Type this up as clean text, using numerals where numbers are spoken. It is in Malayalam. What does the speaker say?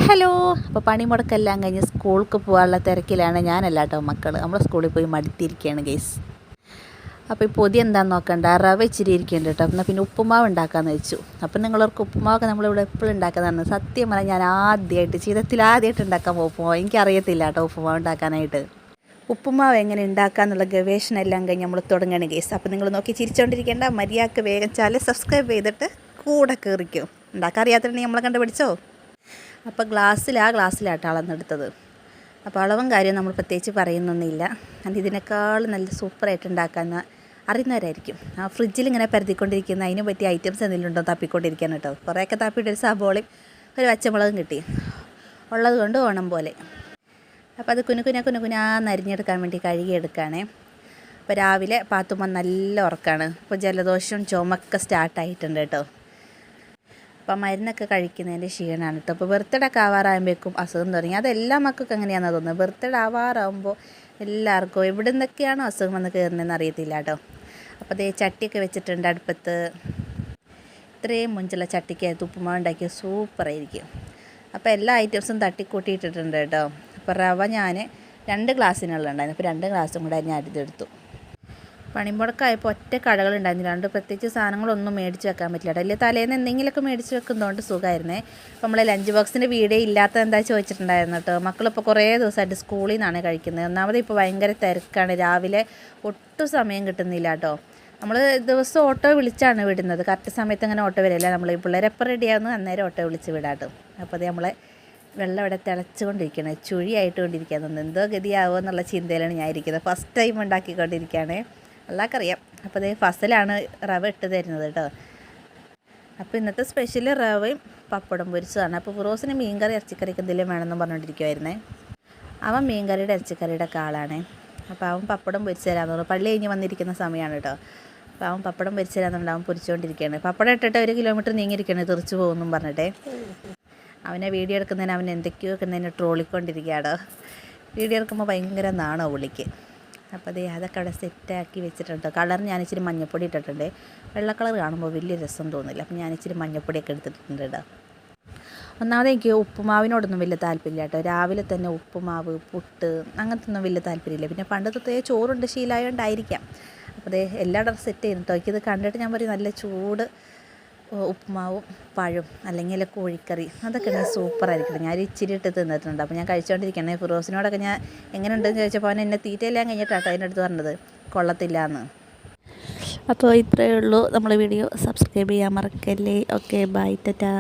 ഹലോ. അപ്പോൾ പണിമുടക്കെല്ലാം കഴിഞ്ഞ് സ്കൂൾക്ക് പോകാനുള്ള തിരക്കിലാണ് ഞാനല്ല കേട്ടോ മക്കൾ. നമ്മൾ സ്കൂളിൽ പോയി മടുത്തിരിക്കുകയാണ് ഗൈസ്. അപ്പോൾ ഈ പൊതി എന്താണെന്ന് നോക്കണ്ട, റവ ഇച്ചിരി ഇരിക്കുന്നുണ്ട് കേട്ടോ. എന്നാൽ പിന്നെ ഉപ്പുമാവ് ഉണ്ടാക്കാമെന്ന് വെച്ചു. അപ്പം നിങ്ങളവർക്ക് ഉപ്പുമാവൊക്കെ നമ്മളിവിടെ എപ്പോഴും ഉണ്ടാക്കുന്നതാണ്. സത്യം പറഞ്ഞാൽ ഞാൻ ജീവിതത്തിൽ ആദ്യമായിട്ട് ഉണ്ടാക്കാൻ പോകുമ്പോൾ എനിക്കറിയത്തില്ല കേട്ടോ ഉപ്പുമാവ് ഉണ്ടാക്കാനായിട്ട്. ഉപ്പുമാവ് എങ്ങനെ ഉണ്ടാക്കാമെന്നുള്ള ഗവേഷണം എല്ലാം കഴിഞ്ഞ് നമ്മൾ തുടങ്ങുകയാണ് ഗൈസ്. അപ്പോൾ നിങ്ങൾ നോക്കി ചിരിച്ചുകൊണ്ടിരിക്കേണ്ട, മര്യാദക്ക് വേഗം സബ്സ്ക്രൈബ് ചെയ്തിട്ട് കൂടെ കയറിക്കും. ഉണ്ടാക്കാൻ അറിയാത്തിട്ടുണ്ടെങ്കിൽ നമ്മളെ കണ്ട് പഠിച്ചോ. അപ്പോൾ ഗ്ലാസ്സിലാട്ടോ അളന്നെടുത്തത്. അപ്പോൾ അളവും കാര്യം നമ്മൾ പ്രത്യേകിച്ച് പറയുന്നൊന്നുമില്ല. അത് ഇതിനേക്കാൾ നല്ല സൂപ്പറായിട്ട് ഉണ്ടാക്കാമെന്ന് അറിയുന്നവരായിരിക്കും. ആ ഫ്രിഡ്ജിൽ ഇങ്ങനെ പരത്തിക്കൊണ്ടിരിക്കുന്ന അതിന് പറ്റിയ ഐറ്റംസ് എന്തെങ്കിലും ഉണ്ടോ തപ്പിക്കൊണ്ടിരിക്കാൻ കേട്ടോ. കുറേയൊക്കെ തപ്പിയിട്ട് ഒരു സബോളയും ഒരു പച്ചമുളകും കിട്ടി, ഉള്ളത് കൊണ്ട് ഓണം പോലെ. അപ്പോൾ അത് കുനുകുനാന്ന് അരിഞ്ഞെടുക്കാൻ വേണ്ടി കഴുകിയെടുക്കുകയാണേ. അപ്പോൾ രാവിലെ പാത്തുമ്പോൾ നല്ല ഉറക്കമാണ്. ഇപ്പോൾ ജലദോഷവും ചുമയൊക്കെ സ്റ്റാർട്ടായിട്ടുണ്ട് കേട്ടോ. അപ്പോൾ മരുന്നൊക്കെ കഴിക്കുന്നതിൻ്റെ ക്ഷീണമാണ് കേട്ടോ. അപ്പോൾ ബർത്ത്ഡേ ഒക്കെ ആവാറാകുമ്പോഴേക്കും അസുഖം തുടങ്ങി. അതെല്ലാ മക്കൾക്കും അങ്ങനെയാണെന്ന് തോന്നുന്നത്. ബർത്ത്ഡേ ആവാറാകുമ്പോൾ എല്ലാവർക്കും എവിടെ നിന്നൊക്കെയാണോ അസുഖം വന്ന് കയറുന്നതെന്ന് അറിയത്തില്ല കേട്ടോ. അപ്പോൾ അതേ ചട്ടിയൊക്കെ വെച്ചിട്ടുണ്ട് അടുപ്പത്ത്. ഇത്രയും മുഞ്ചുള്ള ചട്ടിക്കകത്ത് ഉപ്പുമാവ് ഉണ്ടാക്കിയ സൂപ്പറായിരിക്കും. അപ്പോൾ എല്ലാ ഐറ്റംസും തട്ടിക്കൂട്ടിയിട്ടിട്ടുണ്ട് കേട്ടോ. അപ്പോൾ റവ ഞാൻ 2 ഗ്ലാസ്സിനുള്ളുണ്ടായിരുന്നു. അപ്പോൾ 2 ഗ്ലാസ്സും കൂടെ ഞാൻ അരിഞ്ഞെടുത്തു. പണിമുടക്കായപ്പോൾ ഒറ്റ കടകളുണ്ടായിരുന്നില്ല. അതുകൊണ്ട് പ്രത്യേകിച്ച് സാധനങ്ങളൊന്നും മേടിച്ച് വെക്കാൻ പറ്റില്ല. അല്ലെങ്കിൽ തലേന്ന് എന്തെങ്കിലുമൊക്കെ മേടിച്ച് വെക്കുന്നതുകൊണ്ട് സുഖമായിരുന്നേ. അപ്പോൾ നമ്മളെ ലഞ്ച് ബോക്സിൻ്റെ വീഡിയോ ഇല്ലാത്ത എന്താ ചോദിച്ചിട്ടുണ്ടായിരുന്നു കേട്ടോ. മക്കളിപ്പോൾ കുറേ ദിവസമായിട്ട് സ്കൂളിൽ നിന്നാണ് കഴിക്കുന്നത്. ഒന്നാമത് ഇപ്പോൾ ഭയങ്കര തിരക്കാണ്. രാവിലെ ഒട്ടും സമയം കിട്ടുന്നില്ല കേട്ടോ. നമ്മൾ ദിവസം ഓട്ടോ വിളിച്ചാണ് വിടുന്നത്. കറക്റ്റ് സമയത്ത് അങ്ങനെ ഓട്ടോ വരില്ല. നമ്മൾ ഈ പിള്ളേരെ എപ്പോൾ റെഡിയാവുന്നു അന്നേരം ഓട്ടോ വിളിച്ച് വിടാട്ടോ. അപ്പോൾ അത് നമ്മളെ വെള്ളം ഇവിടെ തിളച്ചുകൊണ്ടിരിക്കുകയാണ്, ചുഴിയായിട്ടുകൊണ്ടിരിക്കുകയാണ്. എന്തോ ഗതിയാവുമോ എന്നുള്ള ചിന്തയിലാണ് ഞാൻ ഇരിക്കുന്നത്. ഫസ്റ്റ് ടൈം ഉണ്ടാക്കിക്കൊണ്ടിരിക്കുകയാണ്, എല്ലാവർക്കറിയാം. അപ്പോൾ അതേ ഫസലാണ് റവ ഇട്ട് തരുന്നത് കേട്ടോ. അപ്പോൾ ഇന്നത്തെ സ്പെഷ്യൽ റവയും പപ്പടം പൊരിച്ചതാണ്. അപ്പോൾ ഫിറോസിന് മീൻകറി ഇറച്ചിക്കറിക്ക് എന്തെങ്കിലും വേണമെന്ന് പറഞ്ഞുകൊണ്ടിരിക്കുമായിരുന്നേ. അവൻ മീൻകറിയുടെ ഇറച്ചിക്കറിയുടെ ഒക്കെ ആളാണ്. അപ്പോൾ അവൻ പപ്പടം പൊരിച്ച് തരാമെന്ന് പറഞ്ഞു. പള്ളി കഴിഞ്ഞ് വന്നിരിക്കുന്ന സമയമാണ് കേട്ടോ. അപ്പോൾ അവൻ പപ്പടം പൊരിച്ച് തരാമെന്നുണ്ട്. അവൻ പൊരിച്ചുകൊണ്ടിരിക്കുകയാണ്. പപ്പടം ഇട്ടിട്ട് 1 കിലോമീറ്റർ നീങ്ങിയിരിക്കുകയാണ്, തെറിച്ച് പോകുമെന്നും പറഞ്ഞിട്ടേ. അവനെ വീഡിയോ എടുക്കുന്നതിന് അവൻ എന്തൊക്കെയോ വെക്കുന്നതിന് ട്രോളിക്കൊണ്ടിരിക്കുകയാണ്. വീഡിയോ എടുക്കുമ്പോൾ ഭയങ്കര നാണോ വിളിക്ക്. അപ്പോൾ അതൊക്കെ അവിടെ സെറ്റാക്കി വെച്ചിട്ടുണ്ട്. കളർ ഞാൻ ഇച്ചിരി മഞ്ഞപ്പൊടി ഇട്ടിട്ടുണ്ട്. വെള്ള കളർ കാണുമ്പോൾ വലിയ രസം തോന്നില്ല. അപ്പോൾ ഞാൻ ഇച്ചിരി മഞ്ഞപ്പൊടിയൊക്കെ എടുത്തിട്ടുണ്ട് കേട്ടോ. ഒന്നാമത് എനിക്ക് ഉപ്പുമാവിനോടൊന്നും വലിയ താല്പര്യമില്ല കേട്ടോ. രാവിലെ തന്നെ ഉപ്പുമാവ്, പുട്ട് അങ്ങനത്തെ ഒന്നും വലിയ താല്പര്യമില്ല. പിന്നെ പണ്ടത്തെ ചോറുണ്ട് ശീലമായതുകൊണ്ടായിരിക്കാം. അപ്പോൾ എല്ലായിടത്തും സെറ്റ് ചെയ്തിട്ടോ. എനിക്കിത് കണ്ടിട്ട് ഞാൻ പറയും നല്ല ചൂട് ഉപ്പുമാവും പഴവും അല്ലെങ്കിൽ കോഴിക്കറി അതൊക്കെ സൂപ്പറായിരിക്കും. ഞാൻ ഇച്ചിരി ഇട്ട് തിന്നിട്ടുണ്ട്. അപ്പോൾ ഞാൻ കഴിച്ചുകൊണ്ടിരിക്കുകയാണ്. ഫിറോസിനോടൊക്കെ ഞാൻ എങ്ങനെയുണ്ടെന്ന് ചോദിച്ചപ്പോൾ അവൻ എന്നെ തീറ്റയെല്ലാം കഴിഞ്ഞിട്ടാട്ടോ അതിൻ്റെ അടുത്ത് പറഞ്ഞത് കൊള്ളത്തില്ല എന്ന്. അപ്പോൾ ഇത്രയേ ഉള്ളൂ നമ്മുടെ വീഡിയോ. സബ്സ്ക്രൈബ് ചെയ്യാൻ മറക്കല്ലേ. Okay, bye, Tata.